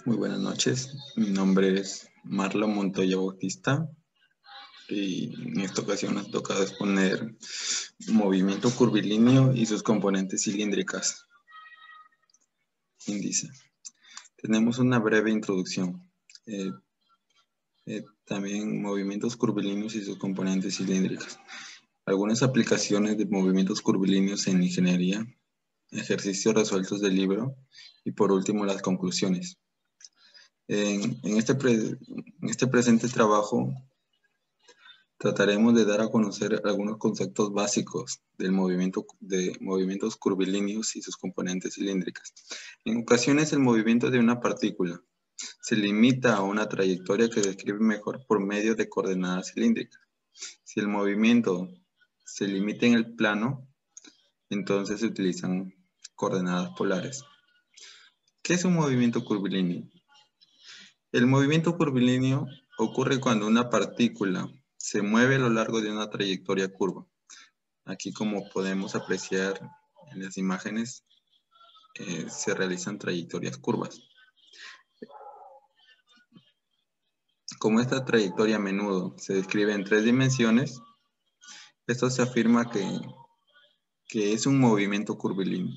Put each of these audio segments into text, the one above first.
Muy buenas noches, mi nombre es Marlon Montoya Bautista y en esta ocasión nos toca exponer movimiento curvilíneo y sus componentes cilíndricas. Índice. Tenemos una breve introducción. También movimientos curvilíneos y sus componentes cilíndricas. Algunas aplicaciones de movimientos curvilíneos en ingeniería, ejercicios resueltos del libro y por último las conclusiones. En este presente trabajo trataremos de dar a conocer algunos conceptos básicos de movimientos curvilíneos y sus componentes cilíndricas. En ocasiones el movimiento de una partícula se limita a una trayectoria que describe mejor por medio de coordenadas cilíndricas. Si el movimiento se limita en el plano, entonces se utilizan coordenadas polares. ¿Qué es un movimiento curvilíneo? El movimiento curvilíneo ocurre cuando una partícula se mueve a lo largo de una trayectoria curva. Aquí, como podemos apreciar en las imágenes, se realizan trayectorias curvas. Como esta trayectoria a menudo se describe en 3 dimensiones, esto se afirma que es un movimiento curvilíneo.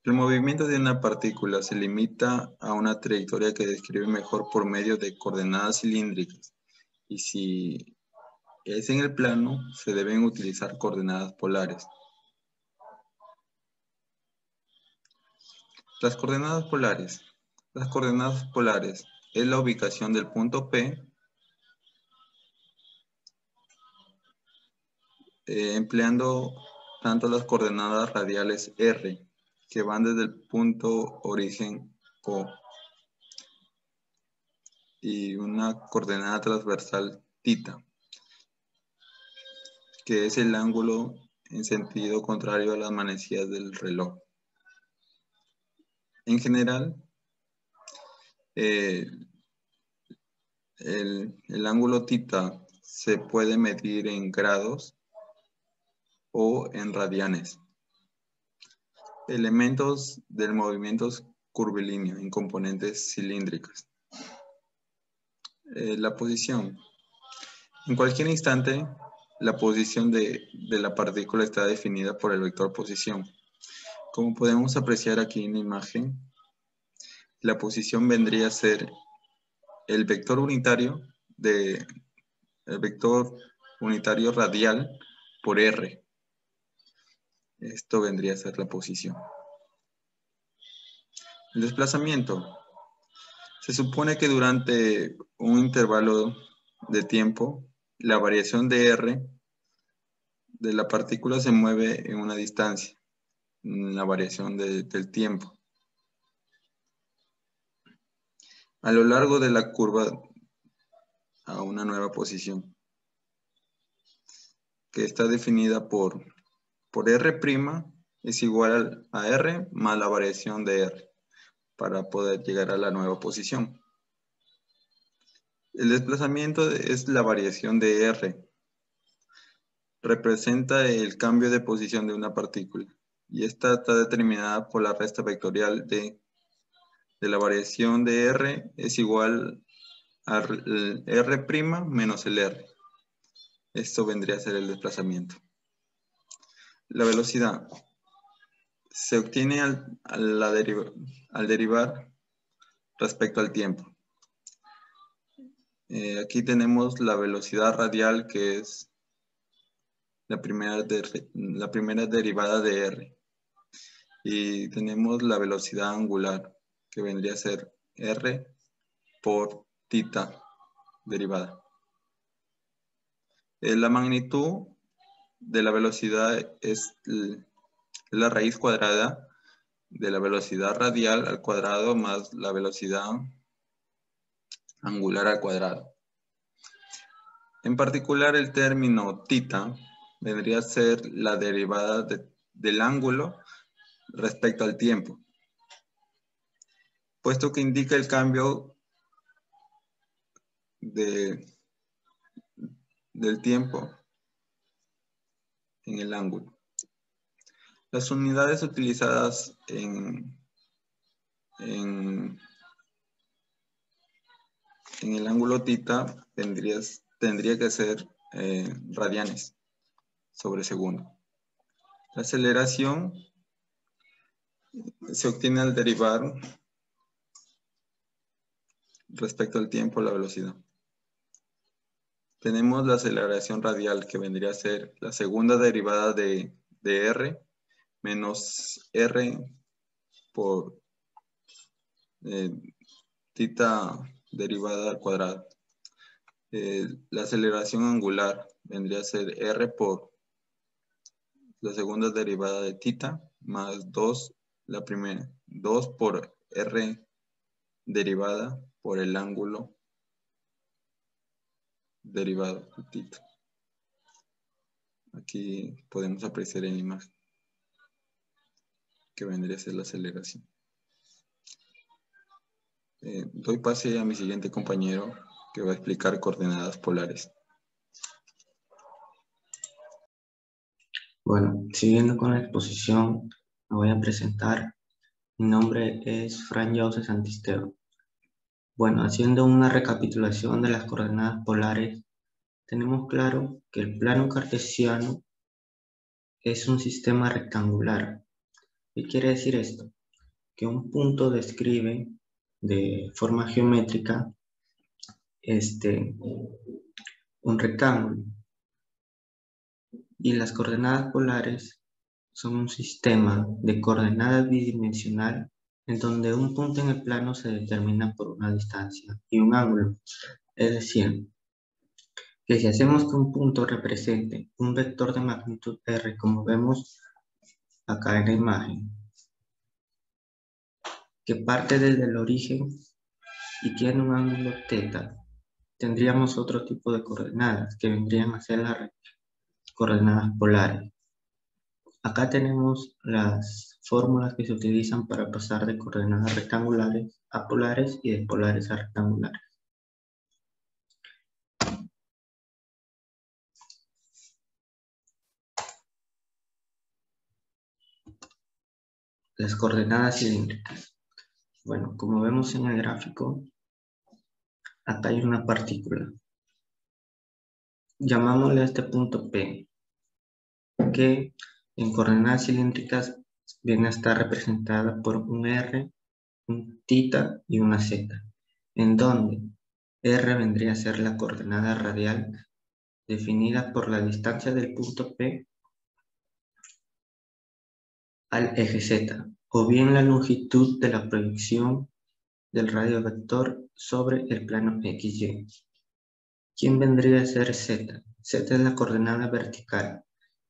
El movimiento de una partícula se limita a una trayectoria que describe mejor por medio de coordenadas cilíndricas. Y si es en el plano, se deben utilizar coordenadas polares. Las coordenadas polares. Las coordenadas polares es la ubicación del punto P empleando tanto las coordenadas radiales R, que van desde el punto origen O, y una coordenada transversal θ, que es el ángulo en sentido contrario a las manecillas del reloj. En general, el ángulo θ se puede medir en grados o en radianes. Elementos del movimiento curvilíneo en componentes cilíndricas. La posición. En cualquier instante, la posición de la partícula está definida por el vector posición. Como podemos apreciar aquí en la imagen, la posición vendría a ser el vector unitario radial por R. Esto vendría a ser la posición. El desplazamiento. Se supone que durante un intervalo de tiempo, la variación de R de la partícula se mueve en una distancia, la variación del tiempo. A lo largo de la curva a una nueva posición, que está definida por R' es igual a R más la variación de R, para poder llegar a la nueva posición. El desplazamiento es la variación de R. Representa el cambio de posición de una partícula y esta está determinada por la resta vectorial de la variación de R es igual a R' menos el R. Esto vendría a ser el desplazamiento. La velocidad se obtiene al derivar respecto al tiempo. Aquí tenemos la velocidad radial, que es la primera derivada de R. Y tenemos la velocidad angular, que vendría a ser R por θ derivada. La magnitud de la velocidad es la raíz cuadrada de la velocidad radial al cuadrado más la velocidad angular al cuadrado. En particular, el término θ vendría a ser la derivada del ángulo respecto al tiempo, puesto que indica el cambio del tiempo en el ángulo. Las unidades utilizadas en en el ángulo θ tendría que ser radianes sobre segundo. La aceleración se obtiene al derivar respecto al tiempo la velocidad. Tenemos la aceleración radial, que vendría a ser la segunda derivada de r menos r por θ derivada al cuadrado. La aceleración angular vendría a ser r por la segunda derivada de θ más 2, la primera, 2 por r derivada por el ángulo derivado de θ. Aquí podemos apreciar en la imagen que vendría a ser la aceleración. Doy pase a mi siguiente compañero que va a explicar coordenadas polares. Bueno, siguiendo con la exposición, me voy a presentar. Mi nombre es Fran Jauze Santisteban. Bueno, haciendo una recapitulación de las coordenadas polares, tenemos claro que el plano cartesiano es un sistema rectangular. ¿Qué quiere decir esto? Que un punto describe de forma geométrica un rectángulo. Y las coordenadas polares son un sistema de coordenadas bidimensional en donde un punto en el plano se determina por una distancia y un ángulo. Es decir, que si hacemos que un punto represente un vector de magnitud r, como vemos acá en la imagen, que parte desde el origen y tiene un ángulo θ, tendríamos otro tipo de coordenadas que vendrían a ser las coordenadas polares. Acá tenemos las fórmulas que se utilizan para pasar de coordenadas rectangulares a polares y de polares a rectangulares. Las coordenadas cilíndricas. Bueno, como vemos en el gráfico, acá hay una partícula. Llamámosle a este punto P, que en coordenadas cilíndricas viene a estar representada por un R, un θ y una Z, en donde R vendría a ser la coordenada radial definida por la distancia del punto P al eje Z, o bien la longitud de la proyección del radiovector sobre el plano XY. ¿Quién vendría a ser Z? Z es la coordenada vertical.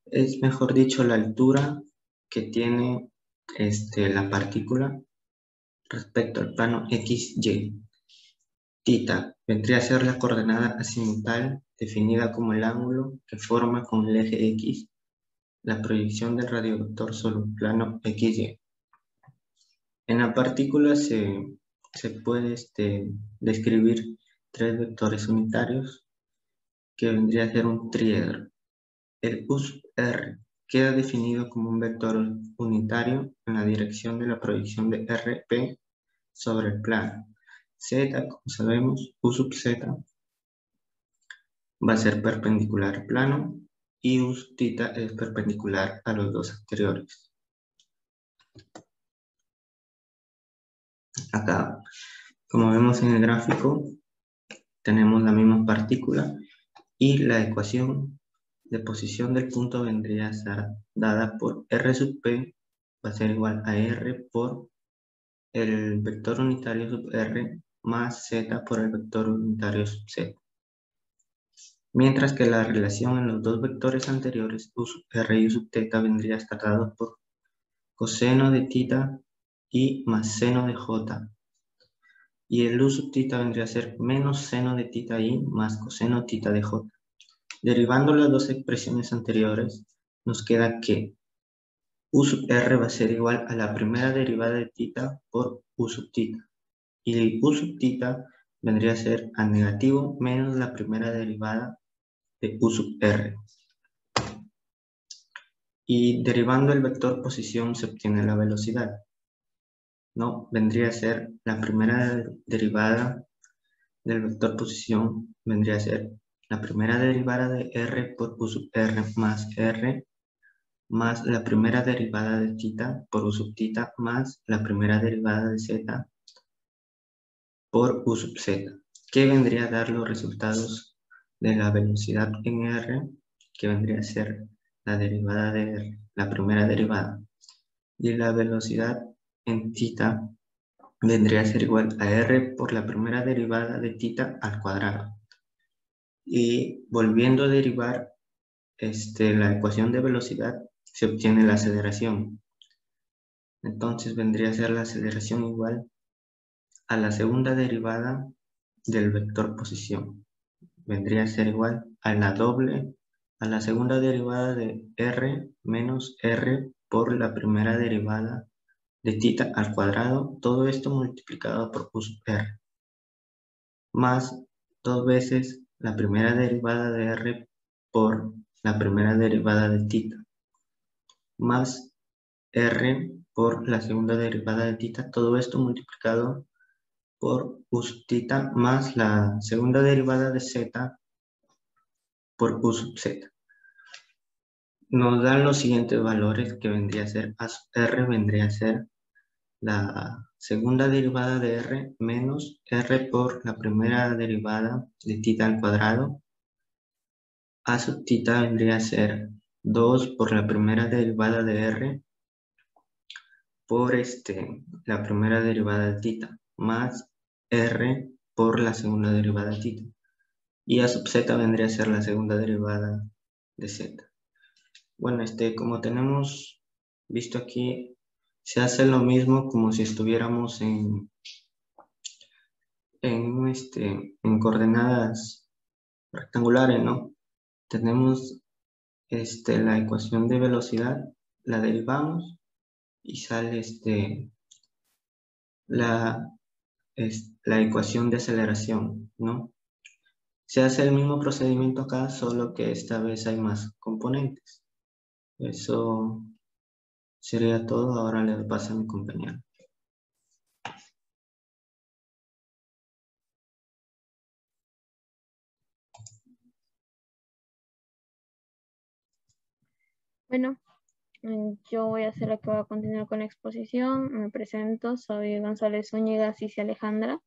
Es mejor dicho la altura que tiene la partícula respecto al plano XY. Θ vendría a ser la coordenada azimutal definida como el ángulo que forma con el eje X la proyección del radiovector sobre el plano XY. En la partícula se puede describir tres vectores unitarios que vendría a ser un triedro. El U sub R queda definido como un vector unitario en la dirección de la proyección de RP sobre el plano. Z, como sabemos, U sub Z va a ser perpendicular al plano y U sub θ es perpendicular a los dos anteriores. Acá, como vemos en el gráfico, tenemos la misma partícula y la ecuación de posición del punto vendría a ser dada por R sub P, va a ser igual a R por el vector unitario sub R más Z por el vector unitario sub Z. Mientras que la relación en los dos vectores anteriores, U sub R y U sub θ, vendría a estar dado por coseno de θ y más seno de J. Y el U sub θ vendría a ser menos seno de θ y más coseno θ de J. Derivando las dos expresiones anteriores, nos queda que U sub R va a ser igual a la primera derivada de θ por U sub θ. Y el U sub θ vendría a ser a negativo menos la primera derivada de U sub R. Y derivando el vector posición se obtiene la velocidad. No, vendría a ser la primera derivada del vector posición vendría a ser la primera derivada de R por U sub R más la primera derivada de θ por U sub θ más la primera derivada de Z por U sub Z, que vendría a dar los resultados de la velocidad en R, que vendría a ser la derivada de R, la primera derivada, y la velocidad en θ vendría a ser igual a R por la primera derivada de θ al cuadrado. Y volviendo a derivar la ecuación de velocidad, se obtiene la aceleración. Entonces vendría a ser la aceleración igual a la segunda derivada del vector posición. Vendría a ser igual a la segunda derivada de R menos R por la primera derivada de θ al cuadrado, todo esto multiplicado por U sub R, más 2 veces la primera derivada de R por la primera derivada de θ, más R por la segunda derivada de θ, todo esto multiplicado por U sub θ más la segunda derivada de Z por U sub Z. Nos dan los siguientes valores, que vendría a ser A sub R, vendría a ser la segunda derivada de R menos R por la primera derivada de θ al cuadrado. A sub θ vendría a ser 2 por la primera derivada de R por la primera derivada de θ más R por la segunda derivada de θ. Y A sub Z vendría a ser la segunda derivada de Z. Bueno, como tenemos visto aquí, se hace lo mismo como si estuviéramos en coordenadas rectangulares, ¿no? Tenemos la ecuación de velocidad, la derivamos y sale la ecuación de aceleración, ¿no? Se hace el mismo procedimiento acá, solo que esta vez hay más componentes. Eso sería todo. Ahora le paso a mi compañero. Bueno, yo voy a ser la que va a continuar con la exposición. Me presento, soy González Zúñiga Cici Alejandra.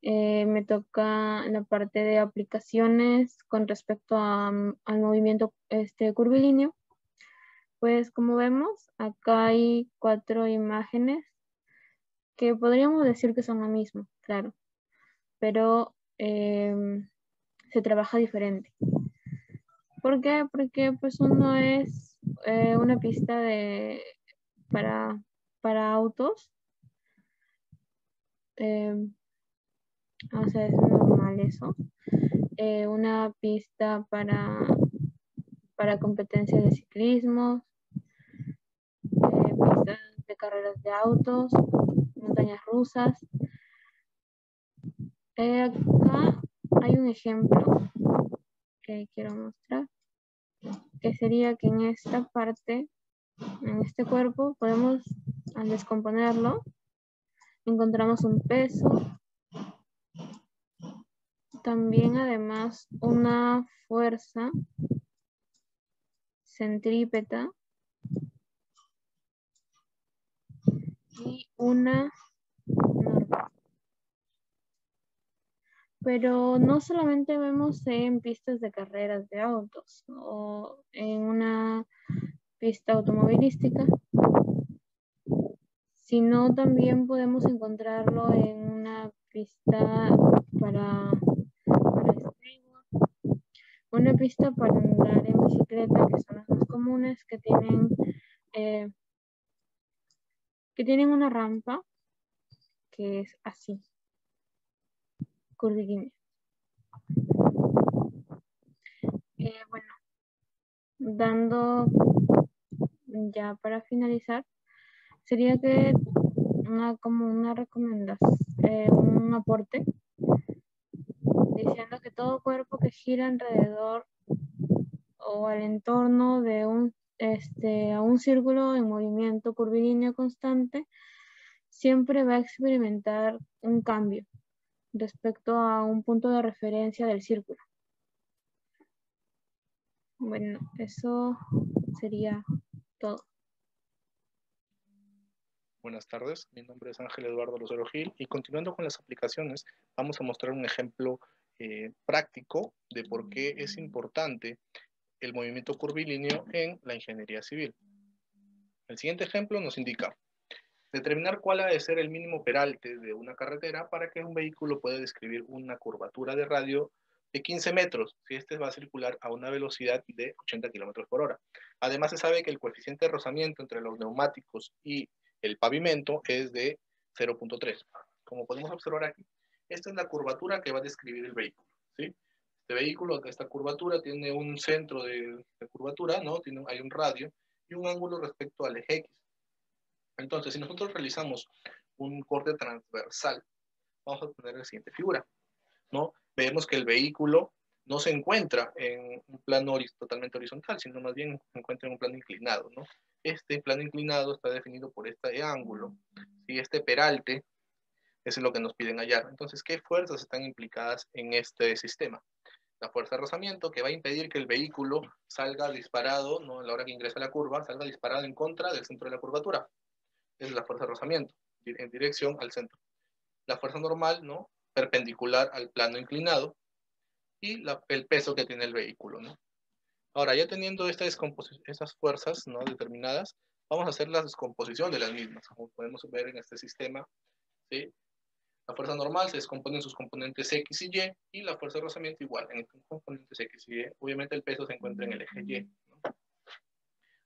Me toca la parte de aplicaciones con respecto al movimiento curvilíneo. Pues como vemos, acá hay 4 imágenes que podríamos decir que son lo mismo, claro, pero se trabaja diferente. ¿Por qué? Porque pues uno es una pista para autos. O sea, es normal eso. Una pista para competencias de ciclismo, pistas de carreras de autos, montañas rusas. Acá hay un ejemplo que quiero mostrar, que sería que en esta parte, en este cuerpo, podemos, al descomponerlo, encontramos un peso, también además una fuerza centrípeta y una norma. Pero no solamente vemos en pistas de carreras de autos o en una pista automovilística, sino también podemos encontrarlo en una pista para skateboard, una pista para andar en bicicleta, que son las más comunes, que tienen una rampa que es así, curvilínea. Bueno, dando ya para finalizar, sería que como una recomendación, un aporte, diciendo que todo cuerpo que gira alrededor o al entorno de a un círculo en movimiento curvilíneo constante, siempre va a experimentar un cambio respecto a un punto de referencia del círculo. Bueno, eso sería todo. Buenas tardes, mi nombre es Ángel Eduardo Lucero Gil y continuando con las aplicaciones vamos a mostrar un ejemplo práctico de por qué es importante el movimiento curvilíneo en la ingeniería civil. El siguiente ejemplo nos indica determinar cuál ha de ser el mínimo peralte de una carretera para que un vehículo pueda describir una curvatura de radio de 15 metros si este va a circular a una velocidad de 80 km por hora. Además se sabe que el coeficiente de rozamiento entre los neumáticos y el pavimento es de 0.3. Como podemos observar aquí, esta es la curvatura que va a describir el vehículo, ¿sí? Este vehículo, esta curvatura, tiene un centro de curvatura, ¿no? Hay un radio y un ángulo respecto al eje X. Entonces, si nosotros realizamos un corte transversal, vamos a obtener la siguiente figura, ¿no? Vemos que el vehículo no se encuentra en un plano totalmente horizontal, sino más bien se encuentra en un plano inclinado, ¿no? Este plano inclinado está definido por este ángulo, y este peralte es lo que nos piden hallar. Entonces, ¿qué fuerzas están implicadas en este sistema? La fuerza de rozamiento, que va a impedir que el vehículo salga disparado, ¿no? A la hora que ingresa a la curva, salga disparado en contra del centro de la curvatura. Es la fuerza de rozamiento, en dirección al centro. La fuerza normal, ¿no? Perpendicular al plano inclinado, y el peso que tiene el vehículo, ¿no? Ahora, ya teniendo estas fuerzas, ¿no? Determinadas, vamos a hacer la descomposición de las mismas, como podemos ver en este sistema, ¿sí? La fuerza normal se descompone en sus componentes X y Y, y la fuerza de rozamiento igual, en sus componentes X y Y. Obviamente el peso se encuentra en el eje Y, ¿no?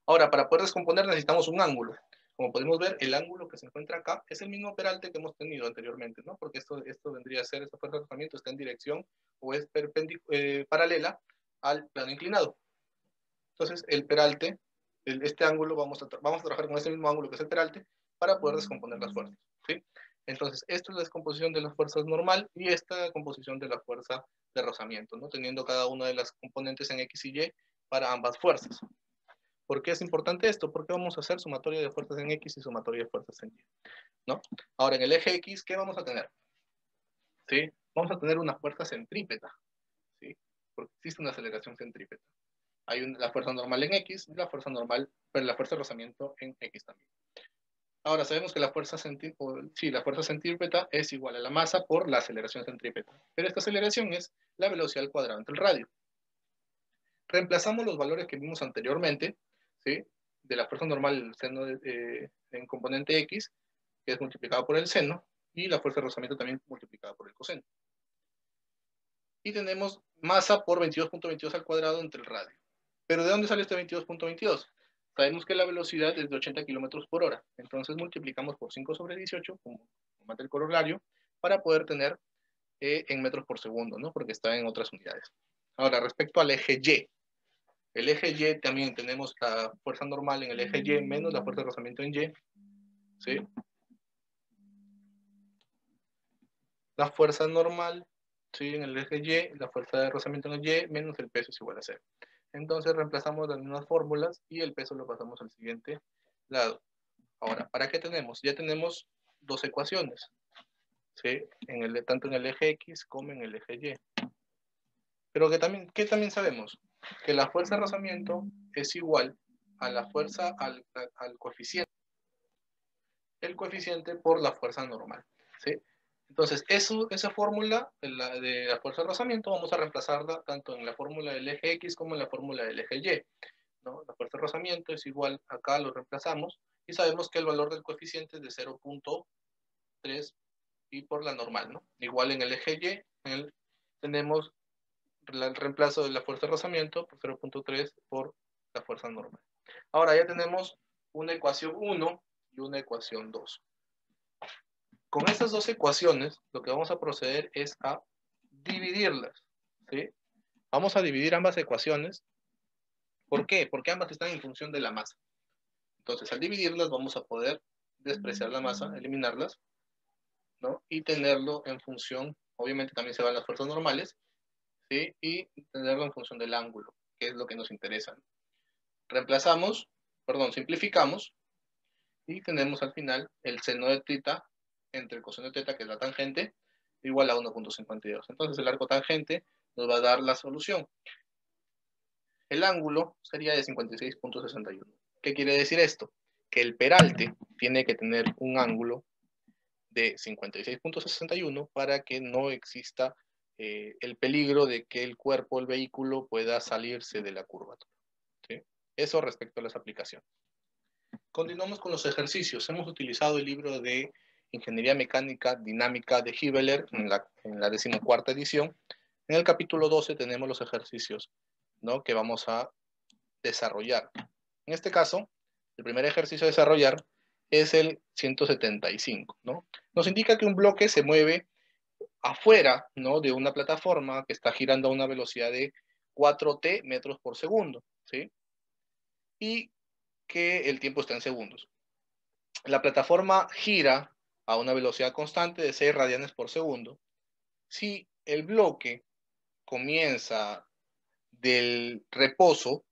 Ahora, para poder descomponer necesitamos un ángulo. Como podemos ver, el ángulo que se encuentra acá es el mismo peralte que hemos tenido anteriormente, ¿no? Porque esto vendría a ser, esta fuerza de rozamiento está en dirección o es paralela al plano inclinado. Entonces, el peralte, este ángulo, vamos a trabajar con ese mismo ángulo que es el peralte para poder descomponer las fuerzas, ¿sí? Entonces, esto es la descomposición de las fuerzas normal y esta composición de la fuerza de rozamiento, ¿no? Teniendo cada una de las componentes en X y Y para ambas fuerzas. ¿Por qué es importante esto? Porque vamos a hacer sumatoria de fuerzas en X y sumatoria de fuerzas en Y, ¿no? Ahora, en el eje X, ¿qué vamos a tener? ¿Sí? Vamos a tener una fuerza centrípeta, ¿sí? Porque existe una aceleración centrípeta. Hay la fuerza normal en X y la fuerza de rozamiento en X también. Ahora, sabemos que la fuerza centrípeta es igual a la masa por la aceleración centrípeta. Pero esta aceleración es la velocidad al cuadrado entre el radio. Reemplazamos los valores que vimos anteriormente, ¿sí? De la fuerza normal el seno en componente X, que es multiplicado por el seno, y la fuerza de rozamiento también multiplicada por el coseno. Y tenemos masa por 22.22 al cuadrado entre el radio. ¿Pero de dónde sale este 22.22? Sabemos que la velocidad es de 80 km por hora. Entonces multiplicamos por 5 sobre 18, como mata el corolario, para poder tener en metros por segundo, ¿no? Porque está en otras unidades. Ahora, respecto al eje Y. El eje Y también tenemos la fuerza normal en el eje Y menos la fuerza de rozamiento en Y, ¿sí? La fuerza normal, ¿sí? En el eje Y, la fuerza de rozamiento en el Y menos el peso es igual a 0. Entonces reemplazamos las mismas fórmulas y el peso lo pasamos al siguiente lado. Ahora, ¿para qué tenemos? Ya tenemos dos ecuaciones, ¿sí? Tanto en el eje X como en el eje Y. Pero ¿qué también sabemos? Que la fuerza de rozamiento es igual a la fuerza, al coeficiente. El coeficiente por la fuerza normal, ¿sí? Entonces, esa fórmula de la fuerza de rozamiento vamos a reemplazarla tanto en la fórmula del eje X como en la fórmula del eje Y, ¿no? La fuerza de rozamiento es igual, acá lo reemplazamos, y sabemos que el valor del coeficiente es de 0.3 y por la normal, ¿no? Igual en el eje Y tenemos el reemplazo de la fuerza de rozamiento por 0.3 por la fuerza normal. Ahora ya tenemos una ecuación 1 y una ecuación 2. Con estas dos ecuaciones, lo que vamos a proceder es a dividirlas, ¿sí? Vamos a dividir ambas ecuaciones. ¿Por qué? Porque ambas están en función de la masa. Entonces, al dividirlas, vamos a poder despreciar la masa, eliminarlas, ¿no? Y tenerlo en función, obviamente también se van las fuerzas normales, ¿sí? Y tenerlo en función del ángulo, que es lo que nos interesa. Simplificamos, y tenemos al final el seno de teta entre el coseno de teta, que es la tangente, igual a 1.52. Entonces el arco tangente nos va a dar la solución. El ángulo sería de 56.61. ¿Qué quiere decir esto? Que el peralte tiene que tener un ángulo de 56.61 para que no exista el peligro de que el cuerpo del vehículo pueda salirse de la curvatura. ¿Sí? Eso respecto a las aplicaciones. Continuamos con los ejercicios. Hemos utilizado el libro de Ingeniería Mecánica Dinámica de Hibeler en la 14ª edición. En el capítulo 12 tenemos los ejercicios, ¿no?, que vamos a desarrollar. En este caso, el primer ejercicio a desarrollar es el 175, ¿no? Nos indica que un bloque se mueve afuera, ¿no?, de una plataforma que está girando a una velocidad de 4t metros por segundo, ¿sí? Y que el tiempo está en segundos. La plataforma gira a una velocidad constante de 6 radianes por segundo. Si el bloque comienza del reposo,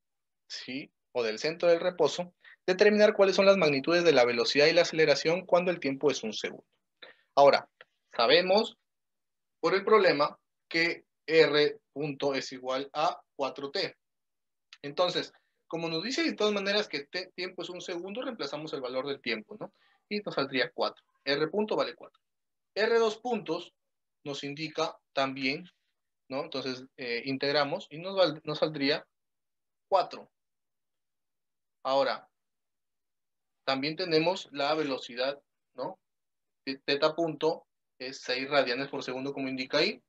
¿sí?, o del centro del reposo, determinar cuáles son las magnitudes de la velocidad y la aceleración cuando el tiempo es 1 segundo. Ahora, sabemos por el problema que R punto es igual a 4t. Entonces, como nos dice de todas maneras que t tiempo es 1 segundo, reemplazamos el valor del tiempo, ¿no? Y nos saldría 4. R punto vale 4. R2 puntos nos indica también, ¿no? Entonces, integramos y nos saldría 4. Ahora, también tenemos la velocidad, ¿no? Teta punto es 6 radianes por segundo, como indica ahí.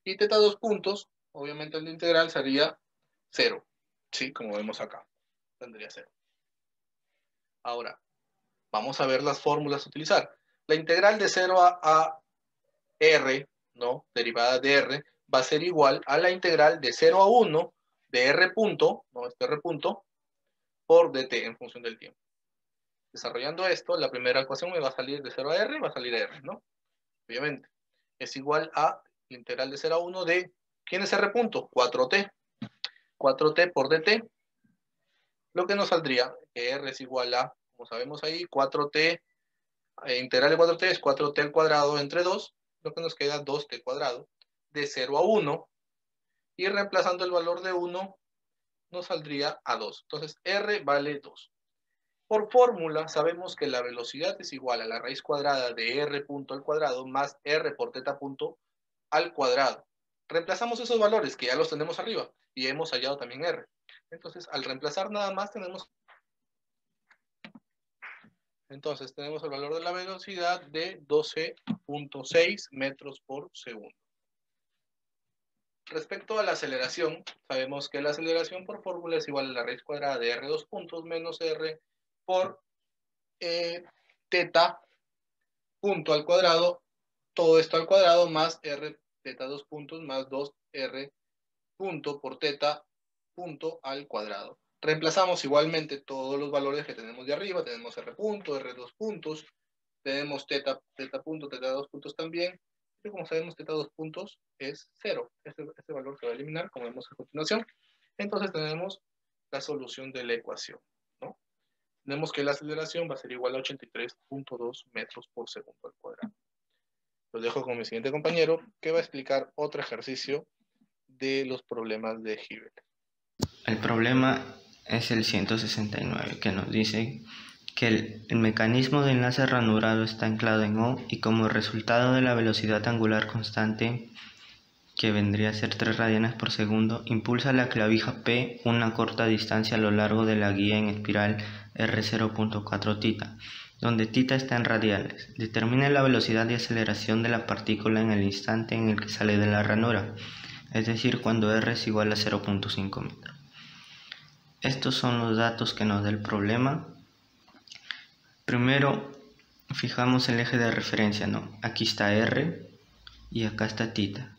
Y teta 2 puntos, obviamente el integral sería 0. Sí, como vemos acá. Tendría 0. Ahora, vamos a ver las fórmulas a utilizar. La integral de 0 a R, ¿no?, derivada de R, va a ser igual a la integral de 0 a 1 de R punto, ¿no?, este R punto, por dt en función del tiempo. Desarrollando esto, la primera ecuación me va a salir de 0 a R, va a salir R, ¿no? Obviamente. Es igual a la integral de 0 a 1 de, ¿quién es R punto? 4t. 4t por dt. Lo que nos saldría, que R es igual a, como sabemos ahí, 4t, integral de 4t es 4t al cuadrado entre 2, lo que nos queda 2t cuadrado, de 0 a 1, y reemplazando el valor de 1, nos saldría a 2. Entonces, R vale 2. Por fórmula, sabemos que la velocidad es igual a la raíz cuadrada de R punto al cuadrado más R por teta punto al cuadrado. Reemplazamos esos valores que ya los tenemos arriba y hemos hallado también R. Entonces, al reemplazar nada más tenemos el valor de la velocidad de 12.6 metros por segundo. Respecto a la aceleración, sabemos que la aceleración por fórmula es igual a la raíz cuadrada de R2 puntos menos R por teta punto al cuadrado, todo esto al cuadrado, más R teta 2 puntos más 2R punto por teta punto al cuadrado. Reemplazamos igualmente todos los valores que tenemos de arriba, tenemos R punto, R2 puntos, tenemos teta punto, teta 2 puntos también, y como sabemos teta 2 puntos es 0, este valor se va a eliminar como vemos a continuación. Entonces tenemos la solución de la ecuación, ¿no? Tenemos que la aceleración va a ser igual a 83.2 metros por segundo al cuadrado. Los dejo con mi siguiente compañero que va a explicar otro ejercicio de los problemas de Hibeler. El problema es el 169, que nos dice que el mecanismo de enlace ranurado está anclado en O y como resultado de la velocidad angular constante, que vendría a ser 3 radianes por segundo, impulsa la clavija P una corta distancia a lo largo de la guía en espiral R0.4 tita, donde tita está en radiales. Determina la velocidad y aceleración de la partícula en el instante en el que sale de la ranura, es decir, cuando R es igual a 0.5 metros. Estos son los datos que nos da el problema. Primero, fijamos el eje de referencia, ¿no? Aquí está R y acá está tita,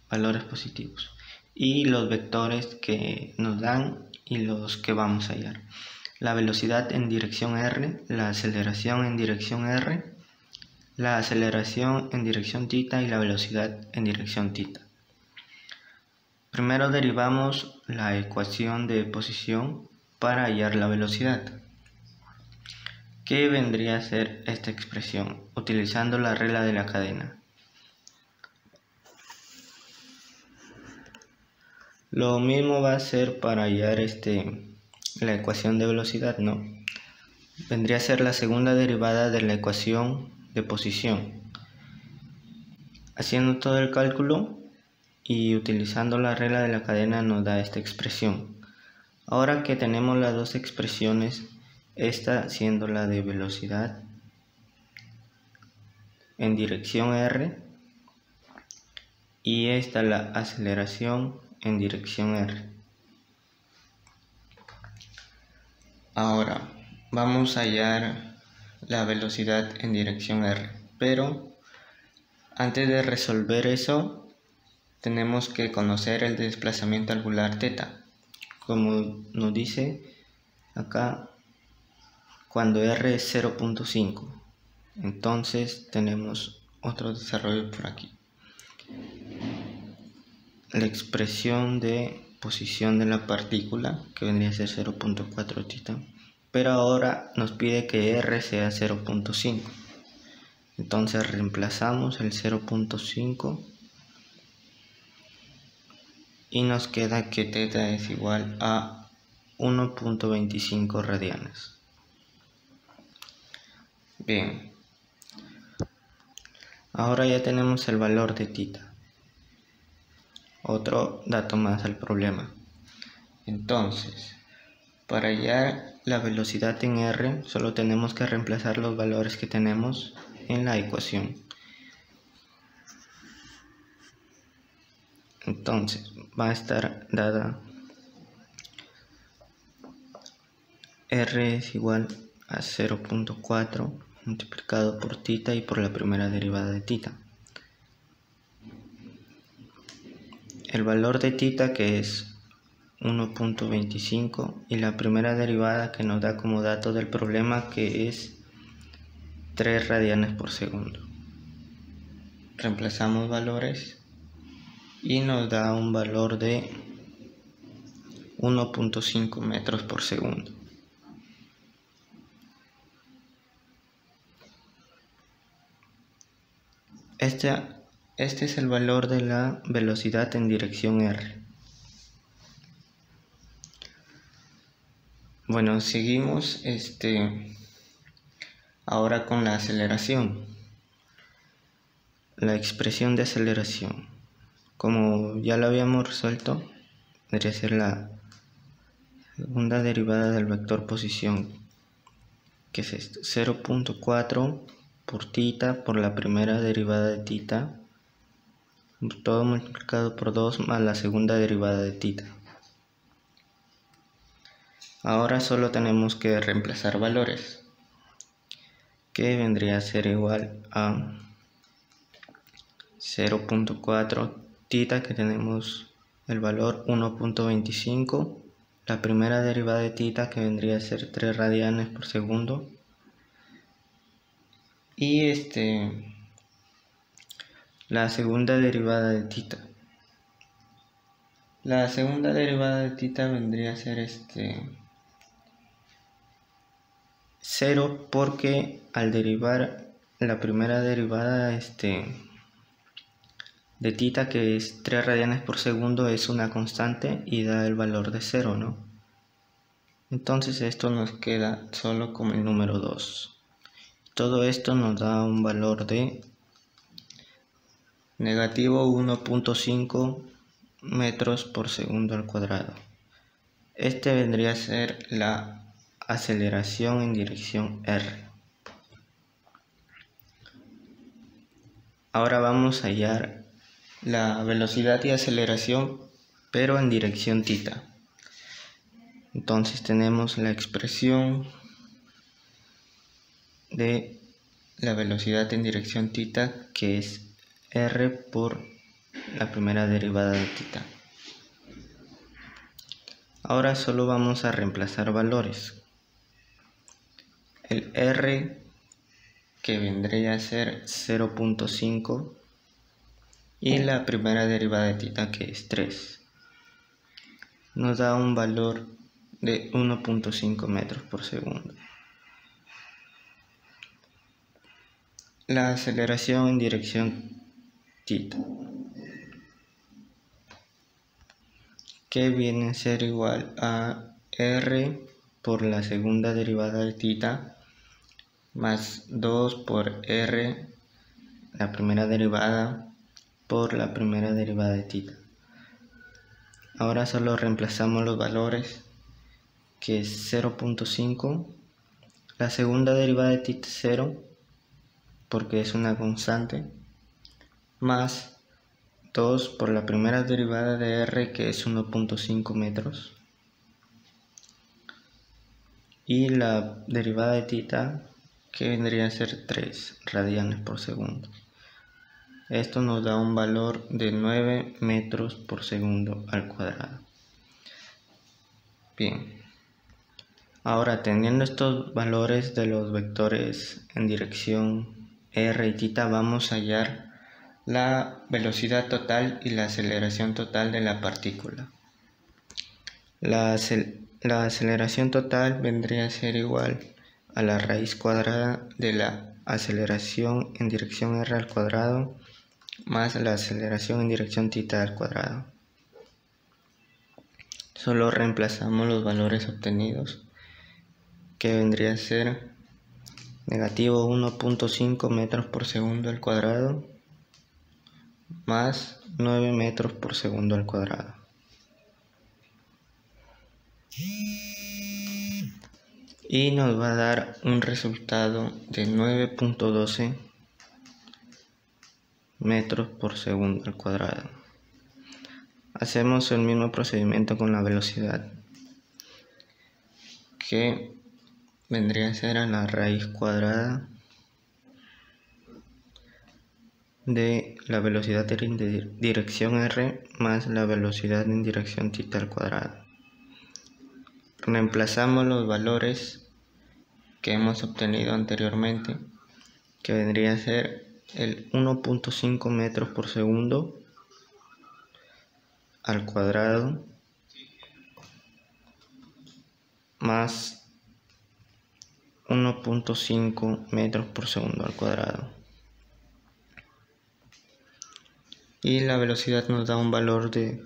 valores positivos. Y los vectores que nos dan y los que vamos a hallar. La velocidad en dirección R, la aceleración en dirección R, la aceleración en dirección tita y la velocidad en dirección tita. Primero derivamos la ecuación de posición para hallar la velocidad. ¿Qué vendría a ser esta expresión? Utilizando la regla de la cadena. Lo mismo va a ser para hallar la ecuación de velocidad, ¿no? Vendría a ser la segunda derivada de la ecuación de posición. Haciendo todo el cálculo y utilizando la regla de la cadena nos da esta expresión. Ahora que tenemos las dos expresiones, esta siendo la de velocidad en dirección R y esta la aceleración en dirección R. Ahora vamos a hallar la velocidad en dirección R, pero antes de resolver eso tenemos que conocer el desplazamiento angular θ, como nos dice acá, cuando R es 0.5. entonces tenemos otro desarrollo por aquí. La expresión de posición de la partícula, que vendría a ser 0.4 θ, pero ahora nos pide que R sea 0.5. entonces reemplazamos el 0.5 y nos queda que θ es igual a 1.25 radianes. Bien, ahora ya tenemos el valor de θ. Otro dato más al problema. Entonces, para hallar la velocidad en R, solo tenemos que reemplazar los valores que tenemos en la ecuación. Entonces, va a estar dada R es igual a 0.4 multiplicado por θ y por la primera derivada de θ. El valor de θ, que es 1.25, y la primera derivada que nos da como dato del problema, que es 3 radianes por segundo. Reemplazamos valores y nos da un valor de 1.5 metros por segundo. Este es el valor de la velocidad en dirección R. Bueno, seguimos ahora con la aceleración. La expresión de aceleración, como ya lo habíamos resuelto, debería ser la segunda derivada del vector posición, que es esto, 0.4 por θ por la primera derivada de θ, todo multiplicado por 2 más la segunda derivada de θ. Ahora solo tenemos que reemplazar valores, que vendría a ser igual a 0.4 θ, que tenemos el valor 1.25, la primera derivada de θ, que vendría a ser 3 radianes por segundo, y la segunda derivada de θ. La segunda derivada de θ vendría a ser 0, porque al derivar la primera derivada de θ, que es 3 radianes por segundo, es una constante y da el valor de 0, ¿no? Entonces esto nos queda solo como el número 2. Todo esto nos da un valor de negativo 1.5 metros por segundo al cuadrado. Este vendría a ser la aceleración en dirección R. Ahora vamos a hallar la velocidad y aceleración, pero en dirección θ. Entonces tenemos la expresión de la velocidad en dirección θ, que es R por la primera derivada de θ. Ahora solo vamos a reemplazar valores. El R, que vendría a ser 0.5, y la primera derivada de θ, que es 3, nos da un valor de 1.5 metros por segundo. La aceleración en dirección θ, que viene a ser igual a R por la segunda derivada de tita más 2 por R, la primera derivada, por la primera derivada de tita. Ahora solo reemplazamos los valores, que es 0.5, la segunda derivada de tita es 0, porque es una constante, más 2 por la primera derivada de R, que es 1.5 metros, y la derivada de tita, que vendría a ser 3 radianes por segundo. Esto nos da un valor de 9 metros por segundo al cuadrado. Bien, ahora teniendo estos valores de los vectores en dirección R y tita, vamos a hallar la velocidad total y la aceleración total de la partícula. La aceleración total vendría a ser igual a la raíz cuadrada de la aceleración en dirección R al cuadrado más la aceleración en dirección tita al cuadrado. Solo reemplazamos los valores obtenidos, que vendría a ser negativo 1.5 metros por segundo al cuadrado más 9 metros por segundo al cuadrado. Y nos va a dar un resultado de 9.12 metros por segundo al cuadrado. Hacemos el mismo procedimiento con la velocidad, que vendría a ser a la raíz cuadrada de la velocidad en dirección R más la velocidad en dirección tita al cuadrado. Reemplazamos los valores que hemos obtenido anteriormente, que vendría a ser el 1.5 metros por segundo al cuadrado más 1.5 metros por segundo al cuadrado. Y la velocidad nos da un valor de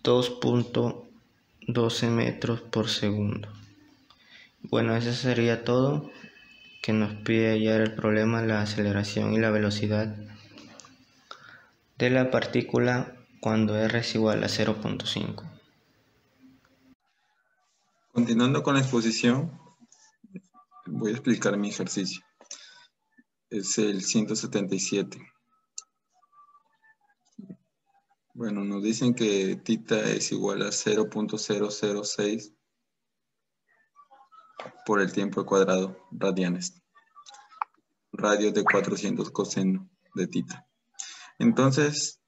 2.12 metros por segundo. Bueno, eso sería todo que nos pide hallar el problema, la aceleración y la velocidad de la partícula cuando R es igual a 0.5. Continuando con la exposición, voy a explicar mi ejercicio. Es el 177. Bueno, nos dicen que tita es igual a 0.006 por el tiempo al cuadrado, radianes. Radios de 400 coseno de tita. Entonces,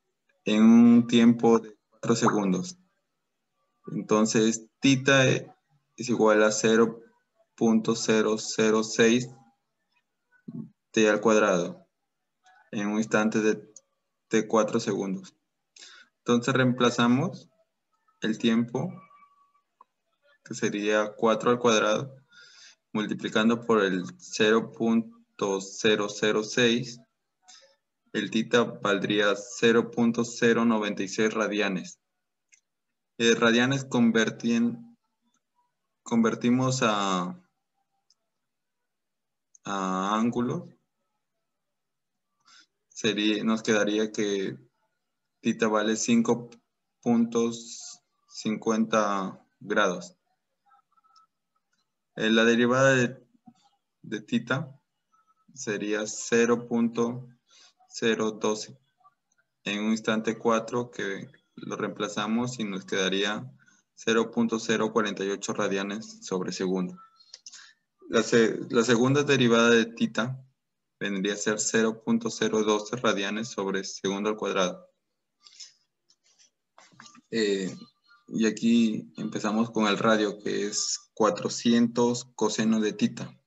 en un tiempo de 4 segundos. Entonces, tita es igual a 0.006 t al cuadrado en un instante de 4 segundos. Entonces reemplazamos el tiempo, que sería 4 al cuadrado, multiplicando por el 0.006, el tita valdría 0.096 radianes. Radianes convertimos a ángulo. Nos quedaría que tita vale 5.50 grados. La derivada de tita sería 0.012 en un instante 4, que lo reemplazamos y nos quedaría 0.048 radianes sobre segundo. La segunda derivada de tita vendría a ser 0.012 radianes sobre segundo al cuadrado. Y aquí empezamos con el radio, que es 400 coseno de tita.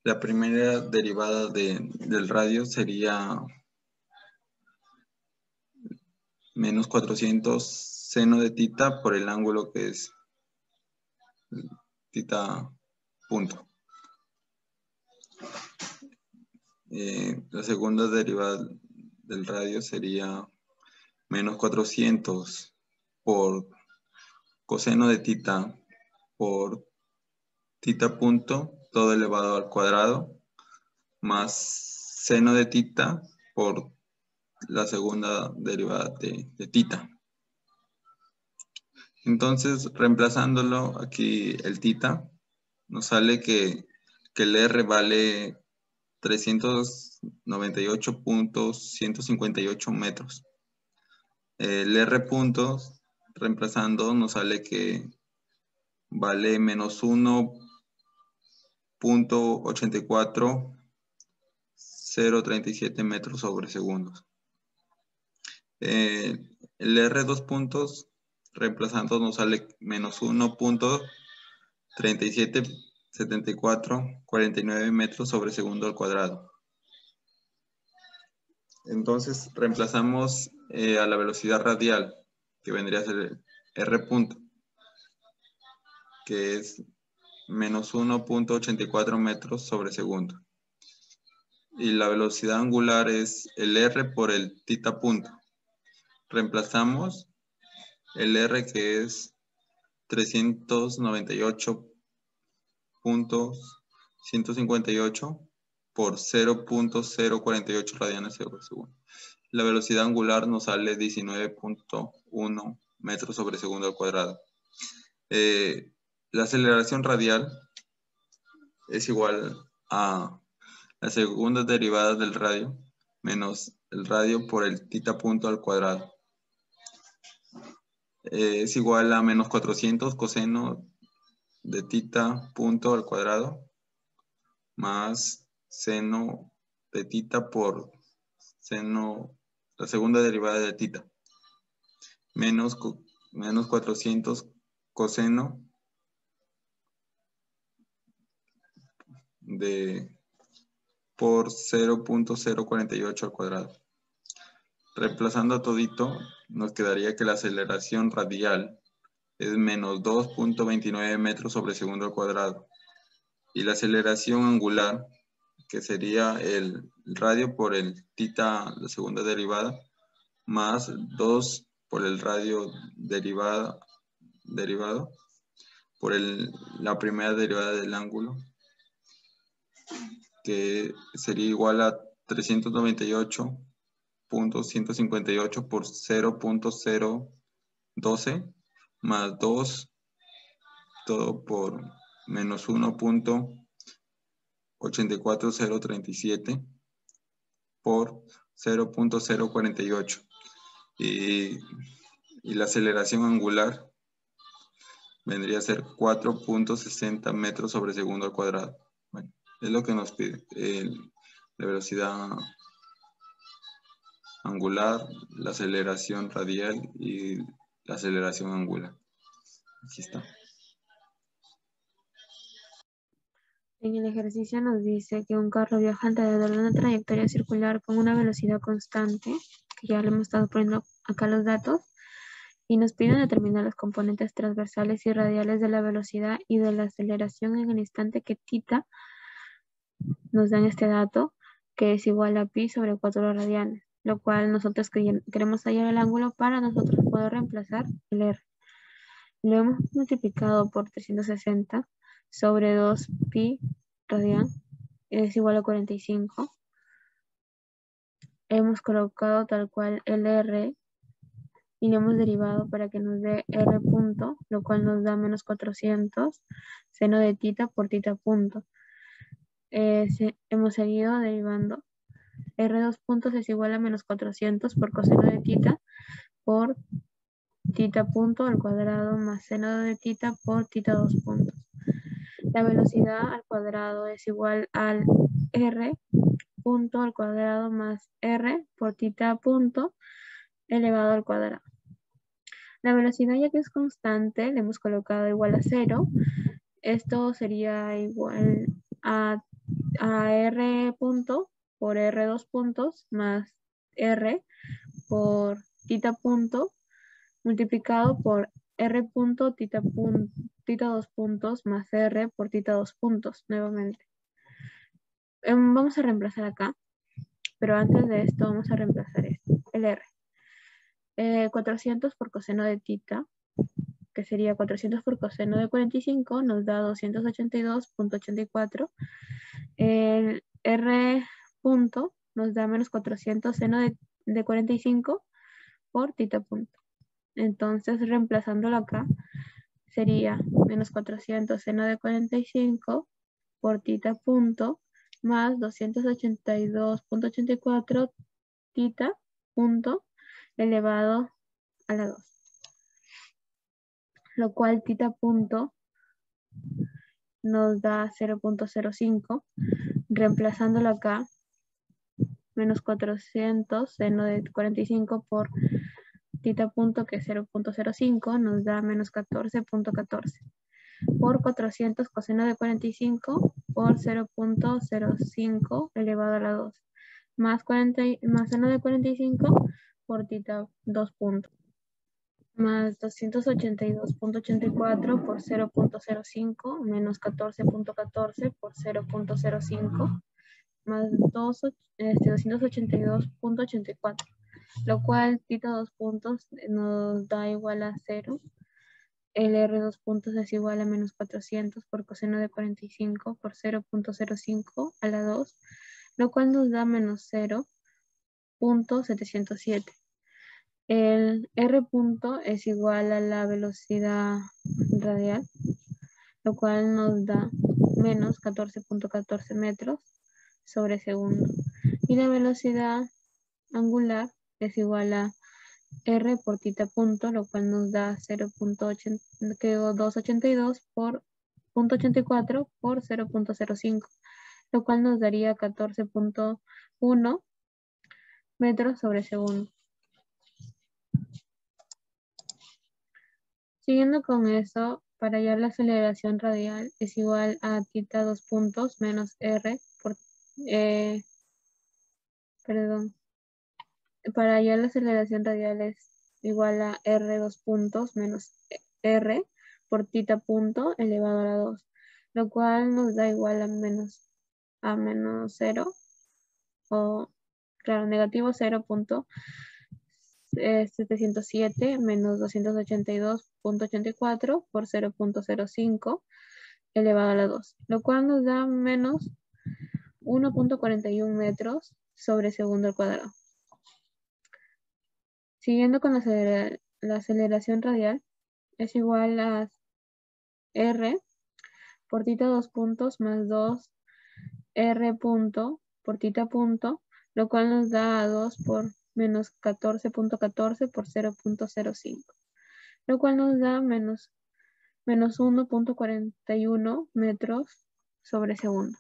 La primera derivada del radio sería menos 400 seno de tita por el ángulo que es tita punto. La segunda derivada del radio sería menos 400 por coseno de tita por tita punto, todo elevado al cuadrado, más seno de tita por la segunda derivada de tita. Entonces, reemplazándolo aquí el tita, nos sale que el R vale 398.158 metros. El R puntos, reemplazando, nos sale que vale menos 1.84037 metros sobre segundos. El R dos puntos, reemplazando, nos sale menos 1.377449 metros sobre segundo al cuadrado. Entonces reemplazamos a la velocidad radial, que vendría a ser el R punto, que es menos 1.84 metros sobre segundo. Y la velocidad angular es el R por el tita punto. Reemplazamos el R, que es 398.158 por 0.048 radianes sobre segundo. La velocidad angular nos sale 19.1 metros sobre segundo al cuadrado. La aceleración radial es igual a la segunda derivada del radio menos el radio por el tita punto al cuadrado. Es igual a menos 400 coseno de tita punto al cuadrado más seno de tita por seno, la segunda derivada de tita, menos 400 coseno de por 0.048 al cuadrado. Reemplazando todito, nos quedaría que la aceleración radial es menos 2.29 metros sobre segundo al cuadrado. Y la aceleración angular, que sería el radio por el tita, la segunda derivada, más 2 por el radio derivado por la primera derivada del ángulo, que sería igual a 398.158 por 0.012 más 2, todo por menos 1.84037 por 0.048. Y la aceleración angular vendría a ser 4.60 metros sobre segundo al cuadrado. Bueno, es lo que nos pide la velocidad angular, la aceleración radial y la aceleración angular. Aquí está. En el ejercicio nos dice que un carro viaja alrededor de una trayectoria circular con una velocidad constante, que ya le hemos estado poniendo acá los datos, y nos piden determinar los componentes transversales y radiales de la velocidad y de la aceleración en el instante que tita. Nos dan este dato, que es igual a pi sobre 4 radianes, lo cual nosotros queremos hallar el ángulo para nosotros poder reemplazar el R. Lo hemos multiplicado por 360 sobre 2 pi radian, es igual a 45. Hemos colocado tal cual el R y lo hemos derivado para que nos dé R punto, lo cual nos da menos 400 seno de tita por tita punto. Hemos seguido derivando. R dos puntos es igual a menos 400 por coseno de tita por tita punto al cuadrado más seno de tita por tita dos puntos. La velocidad al cuadrado es igual al R punto al cuadrado más R por tita punto elevado al cuadrado. La velocidad, ya que es constante, le hemos colocado igual a 0. Esto sería igual a R punto por R dos puntos más R por tita punto multiplicado por R punto tita dos puntos más R por tita dos puntos nuevamente. Vamos a reemplazar acá, pero antes de esto vamos a reemplazar esto, el R. 400 por coseno de tita, que sería 400 por coseno de 45, nos da 282.84. El R punto nos da menos 400 seno de 45 por tita punto. Entonces, reemplazándolo acá, sería menos 400 seno de 45 por tita punto más 282.84 tita punto elevado a la 2. Lo cual tita punto nos da 0.05. Reemplazándolo acá, menos 400 seno de 45 por tita punto, que es 0.05, nos da menos 14.14. Por 400 coseno de 45 por 0.05 elevado a la 2. Más seno de 45 por tita 2 puntos. Más 282.84 por 0.05 menos 14.14 por 0.05 más 282.84, lo cual tita 2 puntos nos da igual a 0. El R 2 puntos es igual a menos 400 por coseno de 45 por 0.05 a la 2, lo cual nos da menos 0.707. El R punto es igual a la velocidad radial, lo cual nos da menos 14.14 metros sobre segundo. Y la velocidad angular es igual a R por tita punto, lo cual nos da 282 por 0.84 por 0.05, lo cual nos daría 14.1 metros sobre segundo. Siguiendo con eso, para hallar la aceleración radial es igual a tita 2 puntos menos R por... Para hallar la aceleración radial es igual a R 2 puntos menos R por tita punto elevado a la 2, lo cual nos da igual a menos 0, o claro, negativo 0.707 menos 282.84 por 0.05 elevado a la 2, lo cual nos da menos 1.41 metros sobre segundo al cuadrado. Siguiendo con la aceleración radial, es igual a R por tita 2 puntos más 2 R punto por tita punto, lo cual nos da a 2 por menos 14.14 por 0.05, lo cual nos da menos 1.41 metros sobre segundo.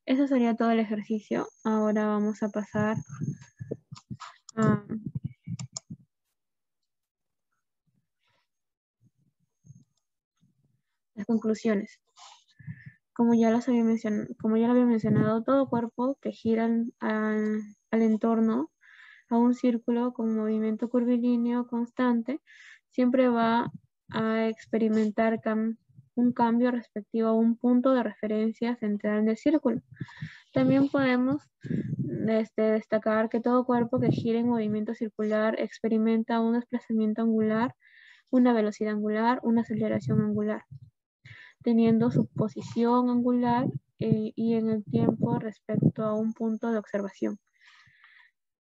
Eso sería todo el ejercicio. Ahora vamos a pasar a las conclusiones. Como ya lo había mencionado, todo cuerpo que gira al entorno, a un círculo con movimiento curvilíneo constante, siempre va a experimentar un cambio respectivo a un punto de referencia central del círculo. También podemos destacar que todo cuerpo que gira en movimiento circular experimenta un desplazamiento angular, una velocidad angular, una aceleración angular, teniendo su posición angular y en el tiempo respecto a un punto de observación.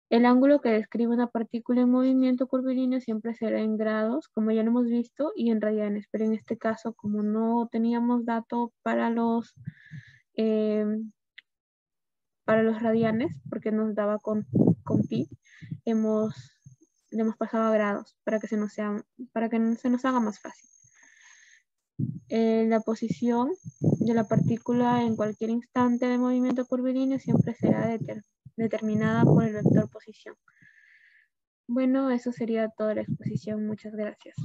El ángulo que describe una partícula en movimiento curvilíneo siempre será en grados, como ya lo hemos visto, y en radianes, pero en este caso, como no teníamos dato para los radianes, porque nos daba con pi, le hemos pasado a grados para que se nos haga más fácil. La posición de la partícula en cualquier instante de movimiento curvilíneo siempre será determinada por el vector posición. Bueno, eso sería toda la exposición. Muchas gracias.